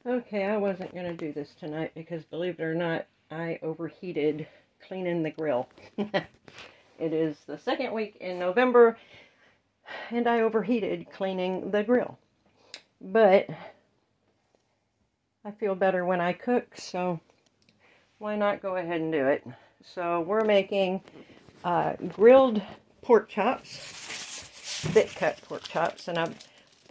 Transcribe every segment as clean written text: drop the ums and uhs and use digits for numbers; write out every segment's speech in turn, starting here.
Okay, I wasn't going to do this tonight because, believe it or not, I overheated cleaning the grill. It is the second week in November, and I overheated cleaning the grill. But I feel better when I cook, so why not go ahead and do it? So we're making grilled pork chops, thick cut pork chops, and I've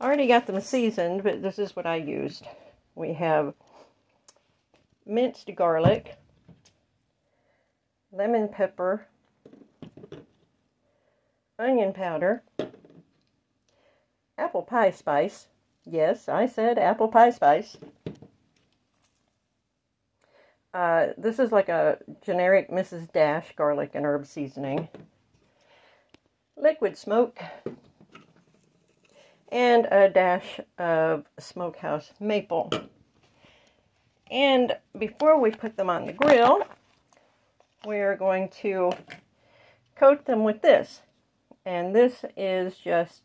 already got them seasoned, but this is what I used. We have minced garlic, lemon pepper, onion powder, apple pie spice. Yes, I said apple pie spice. This is like a generic Mrs. Dash garlic and herb seasoning. Liquid smoke. And a dash of smokehouse maple. And before we put them on the grill, we're going to coat them with this. And this is just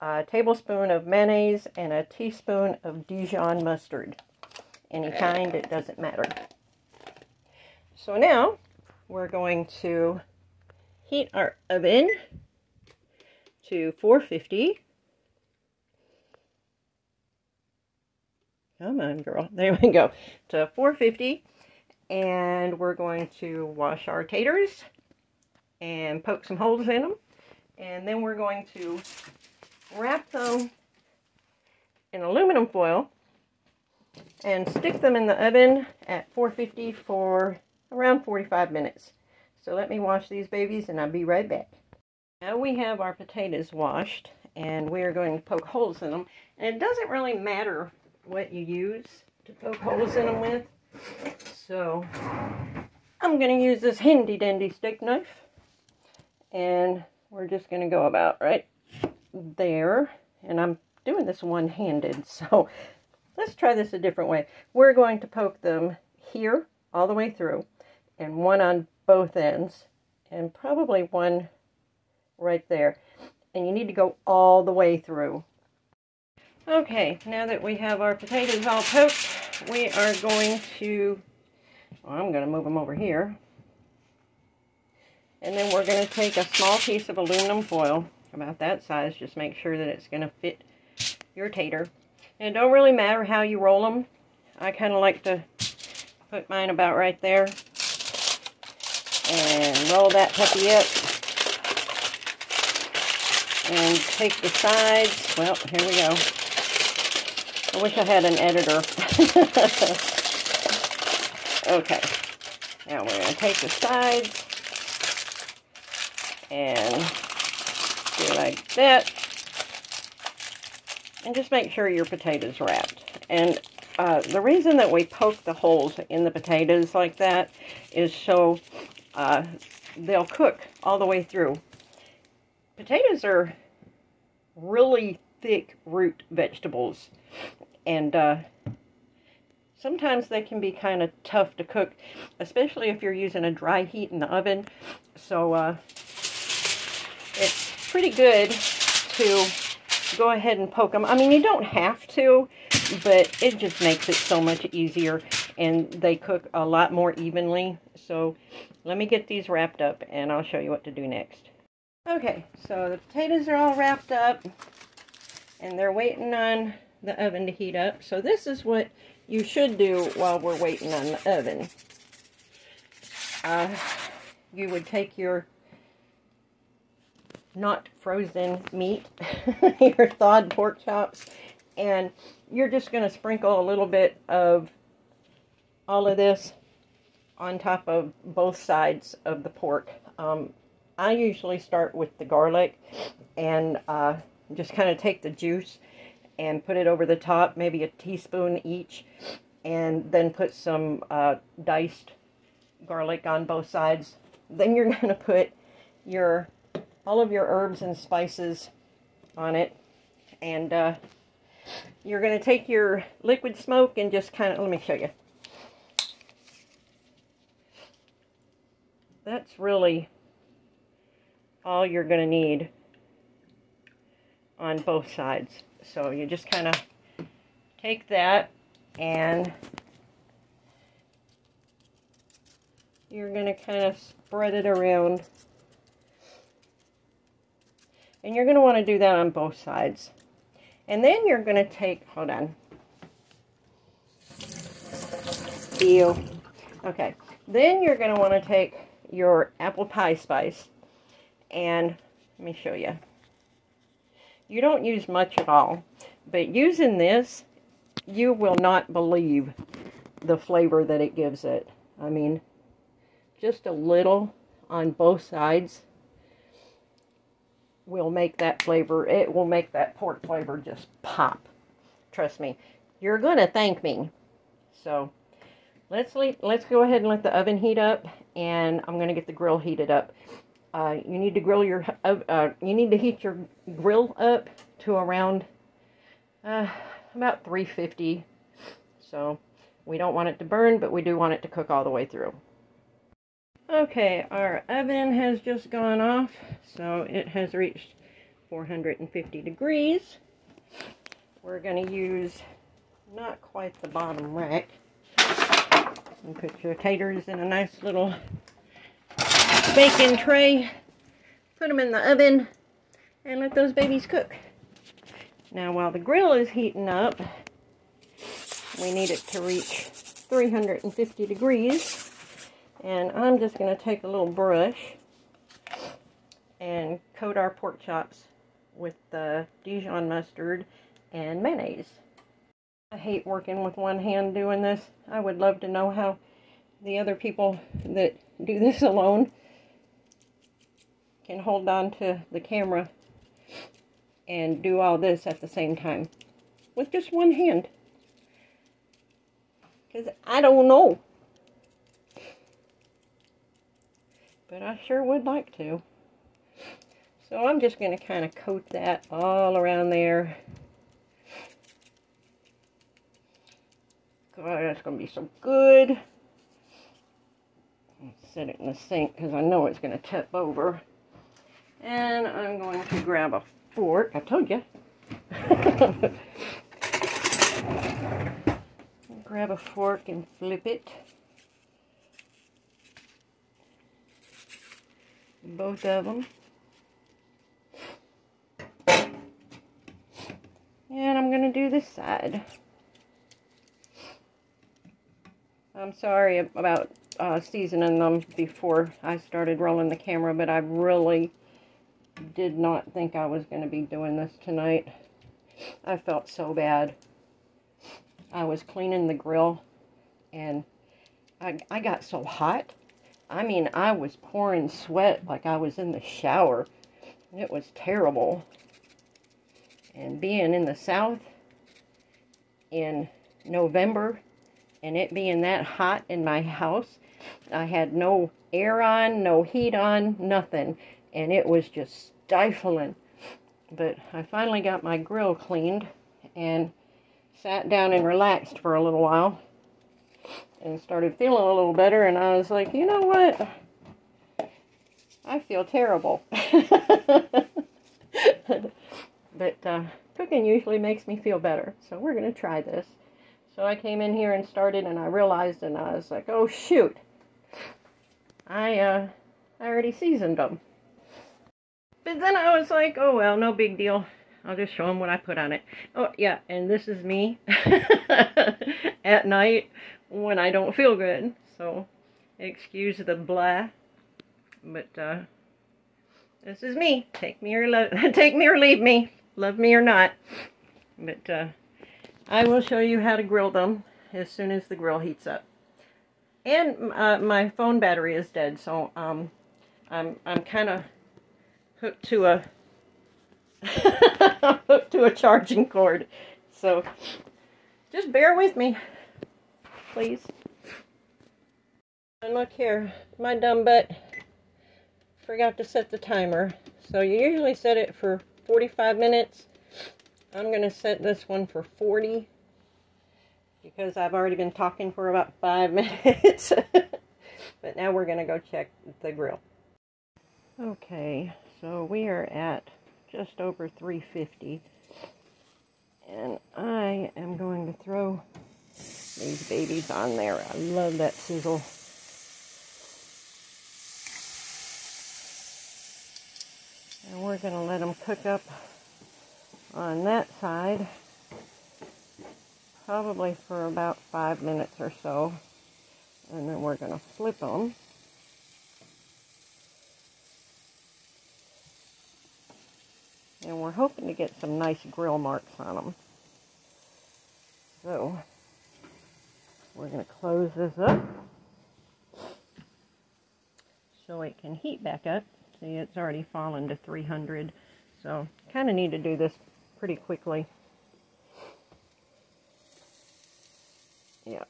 a tablespoon of mayonnaise and a teaspoon of Dijon mustard. Any kind, it doesn't matter. So now we're going to heat our oven to 450. Come on, girl. There we go. To 450. And we're going to wash our taters and poke some holes in them. And then we're going to wrap them in aluminum foil and stick them in the oven at 450 for around 45 minutes. So let me wash these babies and I'll be right back. Now we have our potatoes washed and we are going to poke holes in them. And it doesn't really matter what you use to poke holes in them with. So I'm going to use this handy dandy steak knife. And we're just going to go about right there. And I'm doing this one-handed, so let's try this a different way. We're going to poke them here all the way through, and one on both ends, and probably one right there. And you need to go all the way through. Okay, now that we have our potatoes all poked, we are going to, well, I'm going to move them over here. And then we're going to take a small piece of aluminum foil, about that size, just make sure that it's going to fit your tater. And it don't really matter how you roll them. I kind of like to put mine about right there. And roll that puppy up. And take the sides. Well, here we go. I wish I had an editor. Okay. Now we're going to take the sides and do like that. And just make sure your potatoes wrapped. And the reason that we poke the holes in the potatoes like that is so they'll cook all the way through. Potatoes are really thick root vegetables. And sometimes they can be kind of tough to cook, especially if you're using a dry heat in the oven. So it's pretty good to go ahead and poke them. I mean, you don't have to, but it just makes it so much easier, and they cook a lot more evenly. So let me get these wrapped up, and I'll show you what to do next. Okay, so the potatoes are all wrapped up, and they're waiting on the oven to heat up. So this is what you should do while we're waiting on the oven. You would take your not frozen meat, your thawed pork chops, and you're just going to sprinkle a little bit of all of this on top of both sides of the pork. I usually start with the garlic and just kind of take the juice and put it over the top, maybe a teaspoon each, and then put some diced garlic on both sides. Then you're going to put all of your herbs and spices on it, and you're going to take your liquid smoke and just kind of, let me show you. That's really all you're going to need on both sides. So you just kind of take that and you're going to kind of spread it around. And you're going to want to do that on both sides. And then you're going to take, hold on. Ew. Okay. Then you're going to want to take your apple pie spice. And let me show you. You don't use much at all. But using this, you will not believe the flavor that it gives it. I mean, just a little on both sides will make that flavor, it will make that pork flavor just pop. Trust me. You're going to thank me. So, let's go ahead and let the oven heat up, and I'm going to get the grill heated up. You need to heat your grill up to around about 350. So, we don't want it to burn, but we do want it to cook all the way through. Okay, our oven has just gone off, so it has reached 450 degrees. We're going to use not quite the bottom rack. And put your taters in a nice little baking tray. Put them in the oven and let those babies cook. Now while the grill is heating up, we need it to reach 350 degrees. And I'm just going to take a little brush and coat our pork chops with the Dijon mustard and mayonnaise. I hate working with one hand doing this. I would love to know how the other people that do this alone can hold on to the camera and do all this at the same time with just one hand. Because I don't know. But I sure would like to. So I'm just going to kind of coat that all around there. God, that's going to be so good. I'll set it in the sink because I know it's going to tip over. And I'm going to grab a fork. I told you. Grab a fork and flip it. Both of them. And I'm going to do this side. I'm sorry about seasoning them before I started rolling the camera, but I really did not think I was going to be doing this tonight. I felt so bad. I was cleaning the grill and I got so hot. I mean, I was pouring sweat like I was in the shower. It was terrible. And being in the South in November and it being that hot in my house, I had no air on, no heat on, nothing. And it was just stifling. But I finally got my grill cleaned and sat down and relaxed for a little while. And started feeling a little better, and I was like, you know what? I feel terrible. But cooking usually makes me feel better, so we're going to try this. So I came in here and started, and I realized, and I was like, oh shoot. I already seasoned them. But then I was like, oh well, no big deal. I'll just show them what I put on it. Oh yeah, and this is me at night when I don't feel good, so excuse the blah, but this is me. Take me or leave me, love me or not. But I will show you how to grill them as soon as the grill heats up. And my phone battery is dead, so I'm kind of hooked to a hooked to a charging cord. So just bear with me, please. And look here, my dumb butt forgot to set the timer. So you usually set it for 45 minutes. I'm going to set this one for 40 because I've already been talking for about 5 minutes. But now we're going to go check the grill. Okay, so we are at just over 350. And I am going to throw these babies on there. I love that sizzle. And we're going to let them cook up on that side, probably for about 5 minutes or so. And then we're going to flip them. And we're hoping to get some nice grill marks on them. So, we're going to close this up so it can heat back up. See, it's already fallen to 300. So, kind of need to do this pretty quickly. Yeah.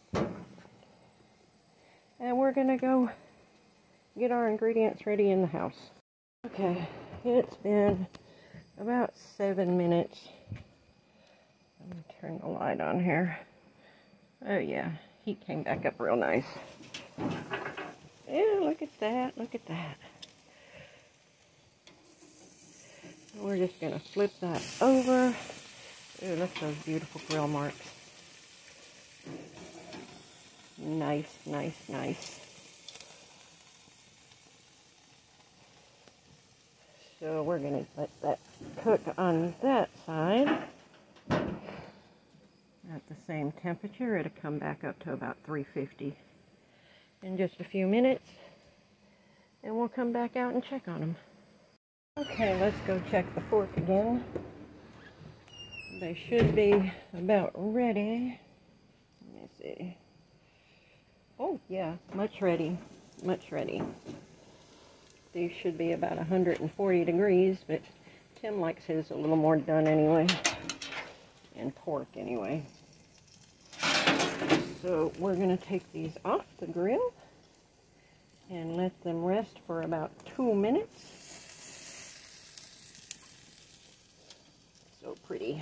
And we're going to go get our ingredients ready in the house. Okay, it's been about 7 minutes. Let me turn the light on here. Oh yeah, heat came back up real nice. Yeah, look at that, look at that. We're just going to flip that over. Ooh, look at those beautiful grill marks. Nice, nice, nice. So we're going to let that cook on that side. At the same temperature, it'll come back up to about 350 in just a few minutes. And we'll come back out and check on them. Okay, let's go check the fork again. They should be about ready. Let me see. Oh, yeah, much ready. Much ready. These should be about 140 degrees, but Tim likes his a little more done anyway. And pork anyway. So we're going to take these off the grill and let them rest for about 2 minutes. So pretty.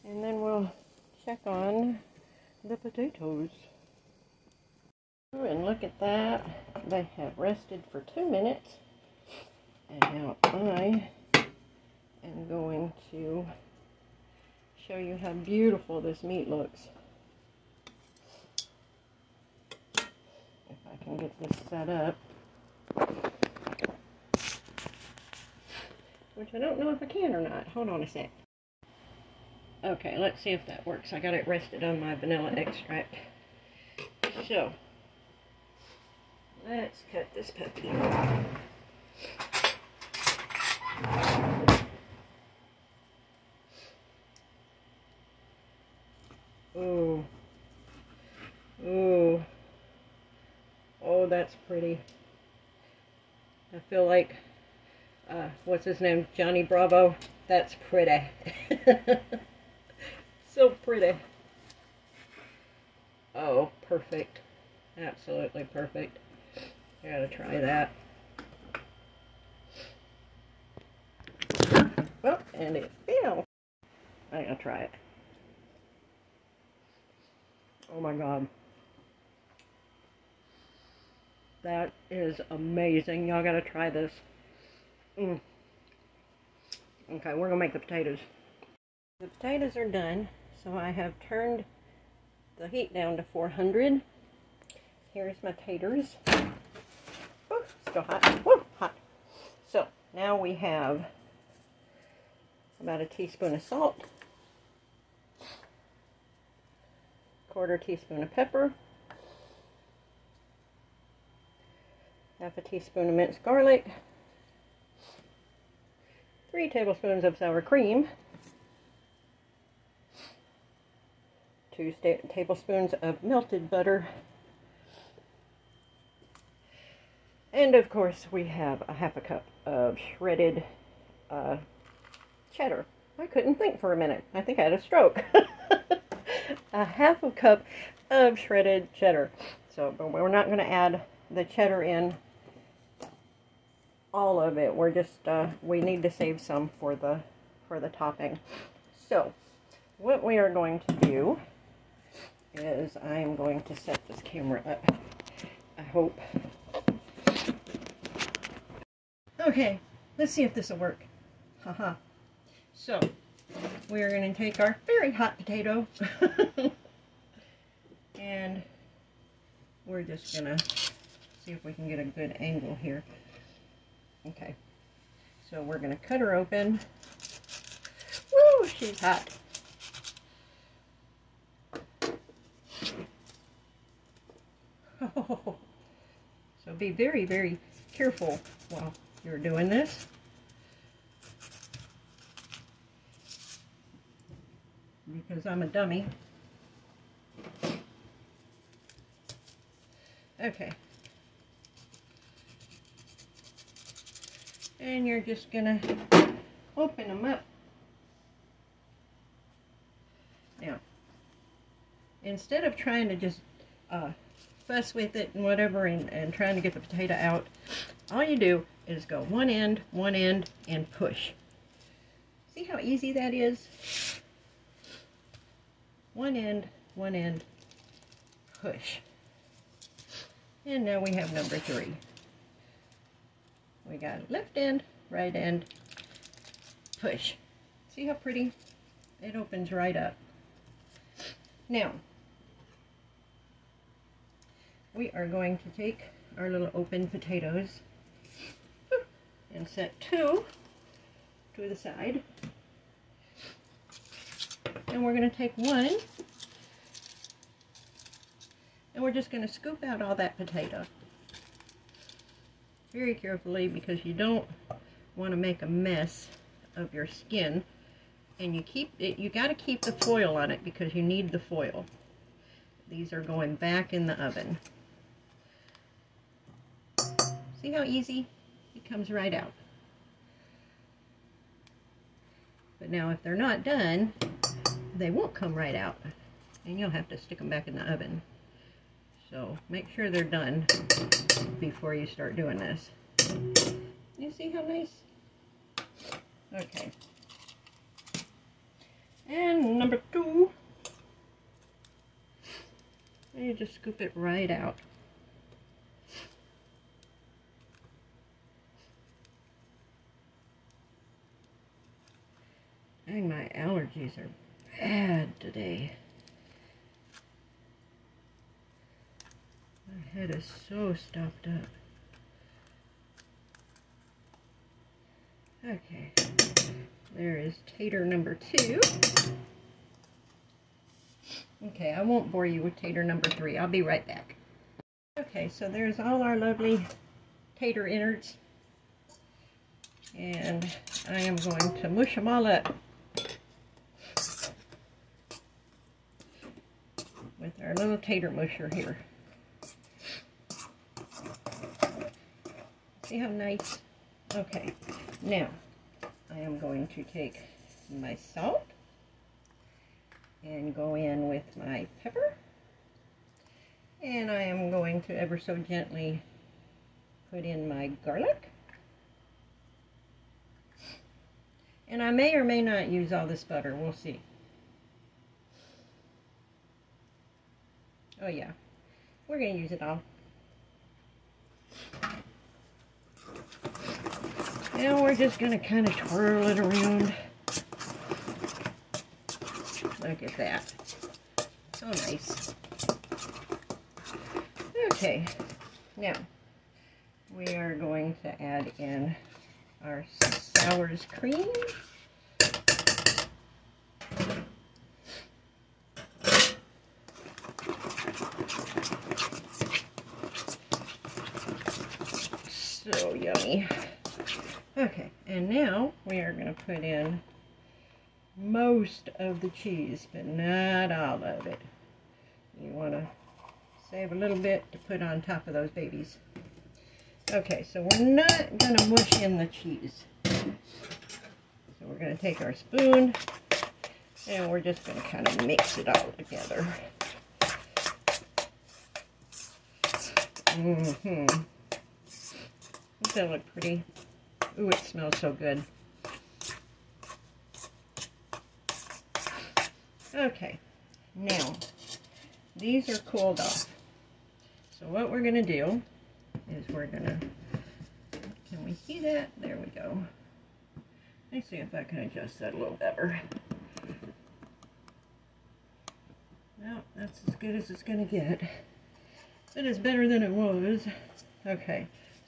And then we'll check on the potatoes. Oh, and look at that. They have rested for 2 minutes. And now I am going to show you how beautiful this meat looks. If I can get this set up. Which I don't know if I can or not. Hold on a sec. Okay, let's see if that works. I got it rested on my vanilla extract. So, let's cut this puppy. Ooh. Ooh. Oh, that's pretty. I feel like, what's his name? Johnny Bravo. That's pretty. So pretty. Oh, perfect. Absolutely perfect. I gotta try that. Oh, and it fell. I gotta try it. Oh my God. That is amazing. Y'all gotta try this. Okay, we're gonna make the potatoes. The potatoes are done, so I have turned the heat down to 400. Here's my taters. Oh, still hot. Woo, hot. So, now we have about a teaspoon of salt, 1/4 teaspoon of pepper, 1/2 teaspoon of minced garlic, 3 tablespoons of sour cream, 2 tablespoons of melted butter, and of course we have a 1/2 cup of shredded cheddar. I couldn't think for a minute. I think I had a stroke. A 1/2 cup of shredded cheddar. So, but we're not going to add the cheddar in all of it. We're just we need to save some for the topping. So, what we are going to do is I am going to set this camera up. I hope. Okay, let's see if this will work. Haha. So, we are going to take our very hot potato And we're just gonna see if we can get a good angle here. Okay, so we're gonna cut her open. Woo, she's hot. Oh, so be very, very careful while you're doing this. Because I'm a dummy. Okay. And you're just gonna open them up. Now, instead of trying to just fuss with it and whatever and trying to get the potato out, all you do is go one end, and push. See how easy that is? One end, push. And now we have number 3. We got left end, right end, push. See how pretty? It opens right up. Now, we are going to take our little open potatoes and set 2 to the side. And we're going to take 1 and we're just going to scoop out all that potato very carefully, because you don't want to make a mess of your skin. And you got to keep the foil on it because you need the foil. These are going back in the oven. See how easy? It comes right out. But now if they're not done, they won't come right out. And you'll have to stick them back in the oven. So make sure they're done before you start doing this. You see how nice? Okay. And number 2. And you just scoop it right out. I think my allergies are bad today. My head is so stuffed up. Okay, there is tater number 2. Okay, I won't bore you with tater number 3. I'll be right back. Okay, so there's all our lovely tater innards. And I am going to mush them all up with our little tater musher here. See how nice? Okay, now I am going to take my salt and go in with my pepper, and I am going to ever so gently put in my garlic, and I may or may not use all this butter. We'll see. Oh yeah, we're going to use it all. Now we're just going to kind of twirl it around. Look at that. So nice. Okay, now we are going to add in our Sours cream. So yummy. Okay, and now we are going to put in most of the cheese, but not all of it. You want to save a little bit to put on top of those babies. Okay, so we're not going to mush in the cheese. So we're going to take our spoon and we're just going to kind of mix it all together. Doesn't that look pretty? Ooh, it smells so good. Okay, now these are cooled off. So what we're going to do is we're going to, can we see that? There we go. Let's see if I can adjust that a little better. Well, that's as good as it's going to get. It is better than it was. Okay,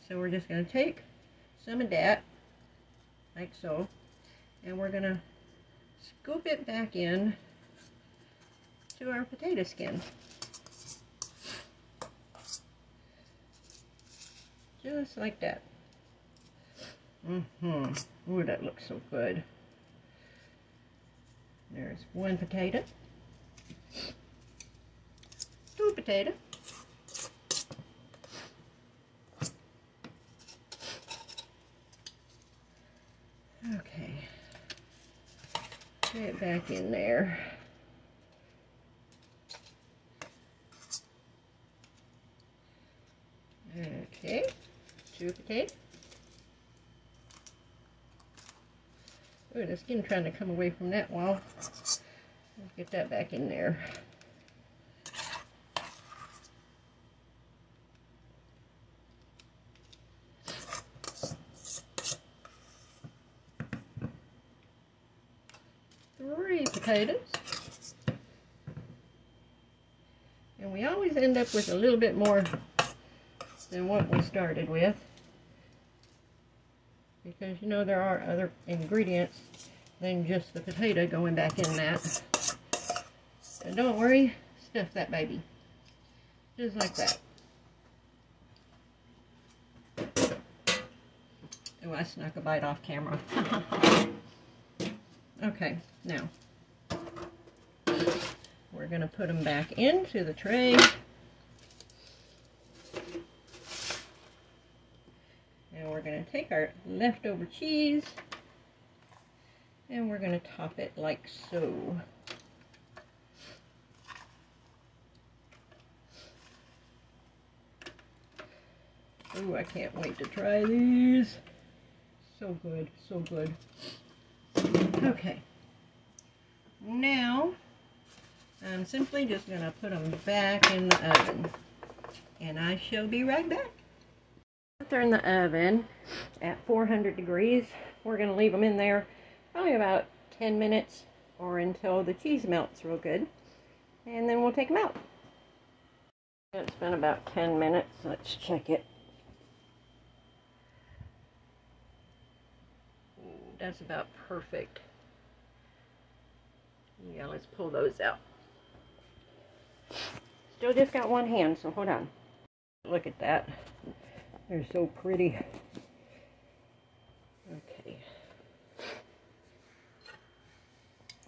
so we're just going to take some of that, like so, and we're going to scoop it back in to our potato skin. Just like that. Ooh, that looks so good. There's one potato. Two potato. Okay. Get it back in there. Okay. Two potato. Ooh, the skin trying to come away from that wall. Let's get that back in there. Three potatoes. And we always end up with a little bit more than what we started with. Because, you know, there are other ingredients than just the potato going back in that. So don't worry, stuff that baby. Just like that. Oh, I snuck a bite off camera. Okay, now we're going to put them back into the tray. And we're going to take our leftover cheese and we're going to top it like so. Ooh, I can't wait to try these. So good, so good. Okay. Now, I'm simply just going to put them back in the oven. And I shall be right back. They're in the oven at 400 degrees. We're going to leave them in there probably about 10 minutes or until the cheese melts real good. And then we'll take them out. It's been about 10 minutes. Let's check it. That's about perfect. Yeah, let's pull those out. Still just got one hand, so hold on. Look at that. They're so pretty. Okay.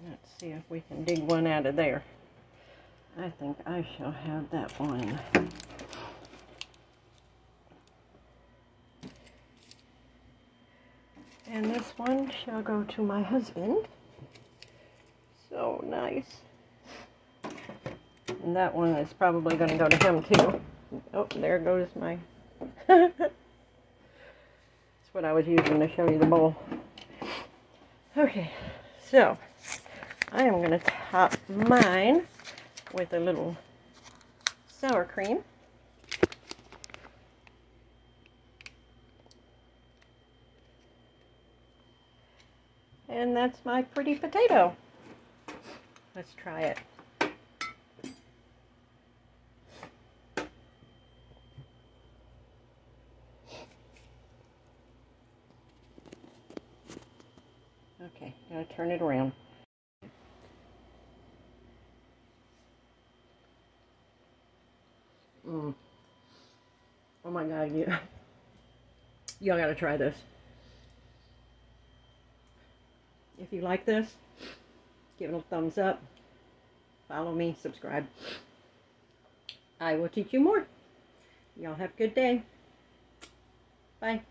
Let's see if we can dig one out of there. I think I shall have that one. And this one shall go to my husband. So nice. And that one is probably going to go to him too. Oh, there goes my... That's what I was using to show you the bowl. Okay, so I am going to top mine with a little sour cream. And that's my pretty potato. Let's try it. Okay, gonna turn it around. Oh my God, y'all gotta try this. If you like this, give it a thumbs up. Follow me, subscribe. I will teach you more. Y'all have a good day. Bye.